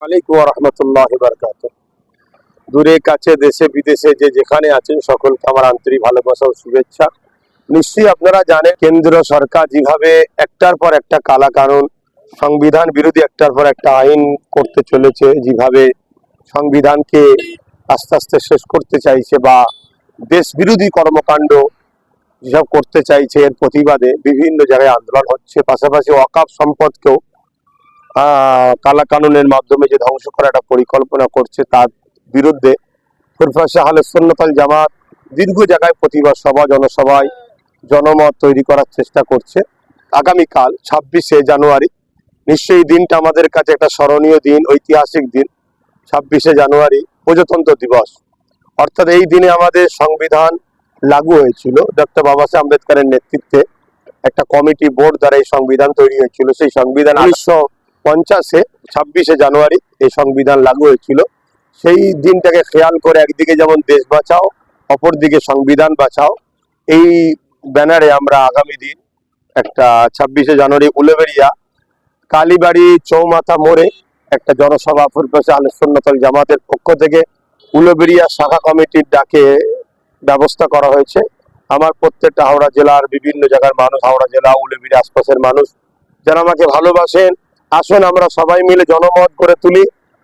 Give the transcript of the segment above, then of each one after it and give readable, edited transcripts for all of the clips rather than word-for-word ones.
আলাইকুম ওয়া রাহমাতুল্লাহি ওয়া বারাকাতুহু। দূরে কাছে দেশে বিদেশে যে যেখানে আছেন সকলকে আমার আন্তরিক ভালোবাসা ও শুভেচ্ছা। নিশ্চয়ই আপনারা জানেন কেন্দ্র সরকার যেভাবে একটার পর একটা কালা কানুন, সংবিধান বিরোধী একটার পর একটা আইন করতে চলেছে, যেভাবে সংবিধানকে আস্তে আস্তে শেষ করতে চাইছে বা দেশ বিরোধী কর্মকাণ্ড যেসব করতে চাইছে, এর প্রতিবাদে বিভিন্ন জায়গায় আন্দোলন হচ্ছে। পাশাপাশি ওয়াকফ সম্পদকেও কালা কানুনের মাধ্যমে যে ধ্বংস করার একটা পরিকল্পনা করছে, তার বিরুদ্ধে ফুরফা আহলে সুন্নাত ওয়াল জামাত দীর্ঘ জায়গায় প্রতিবাদ সভা, জনসভায় জনমত তৈরি করার চেষ্টা করছে। আগামীকাল 26শে জানুয়ারি, নিশ্চয়ই দিনটা আমাদের কাছে একটা স্মরণীয় দিন, ঐতিহাসিক দিন। 26শে জানুয়ারি প্রজাতন্ত্র দিবস, অর্থাৎ এই দিনে আমাদের সংবিধান লাগু হয়েছিল। ডক্টর বাবা সাহেব আম্বেদকরের নেতৃত্বে একটা কমিটি বোর্ড দ্বারা এই সংবিধান তৈরি হয়েছিল। সেই সংবিধান 1950-এ 26শে জানুয়ারি এই সংবিধান লাগু হয়েছিল। সেই দিনটাকে খেয়াল করে একদিকে যেমন দেশ বাঁচাও, অপরদিকে সংবিধান বাঁচাও, এই ব্যানারে আমরা আগামী দিন একটা 26শে জানুয়ারি উলুবেড়িয়া কালীবাড়ি চৌমাথা মোড়ে একটা জনসভা ফুরফা আহলে সুন্নাত ওয়াল জামাতের পক্ষ থেকে উলুবেড়িয়া শাখা কমিটির ডাকে ব্যবস্থা করা হয়েছে। আমার প্রত্যেকটা হাওড়া জেলার বিভিন্ন জায়গার মানুষ, হাওড়া জেলা উলুবেড়িয়া আশপাশের মানুষ যারা আমাকে ভালোবাসেন, আসুন আমরা সবাই মিলে জনমত করে তুলি,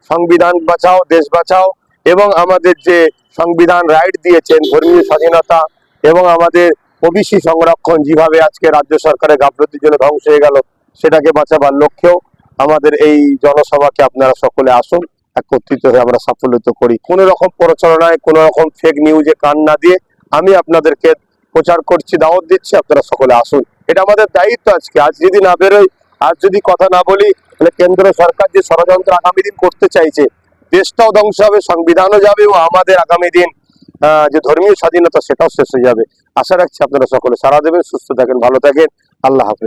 সংবিধান বাঁচাও, দেশ বাঁচাও, এবং আমাদের যে সংবিধান রাইট দিয়েছেন ধর্মীয় স্বাধীনতা এবং আমাদের ওবিসি সংরক্ষণ, যেভাবে আজকে রাজ্য সরকারের গাফলতির জন্য ধ্বংস হয়ে গেল, সেটাকে বাঁচাবার লক্ষ্যেও আমাদের এই জনসভাকে আপনারা সকলে আসুন, একত্রিত হয়ে আমরা সাফল্যিত করি। কোনো রকম প্রচারণায়, কোনো রকম ফেক নিউজে কান না দিয়ে আমি আপনাদেরকে প্রচার করছি, দাওয়াত দিচ্ছি, আপনারা সকলে আসুন। এটা আমাদের দায়িত্ব। আজ যদি না বেরোই, আজ যদি কথা না বলি, তাহলে কেন্দ্র সরকার যে ষড়যন্ত্র আগামী দিন করতে চাইছে, দেশটাও ধ্বংস হবে, সংবিধানও যাবে, ও আমাদের আগামী দিন যে ধর্মীয় স্বাধীনতা সেটাও শেষ হয়ে যাবে। আশা রাখছি আপনারা সকলে সাড়া দেবেন। সুস্থ থাকেন, ভালো থাকেন। আল্লাহ হাফেজ।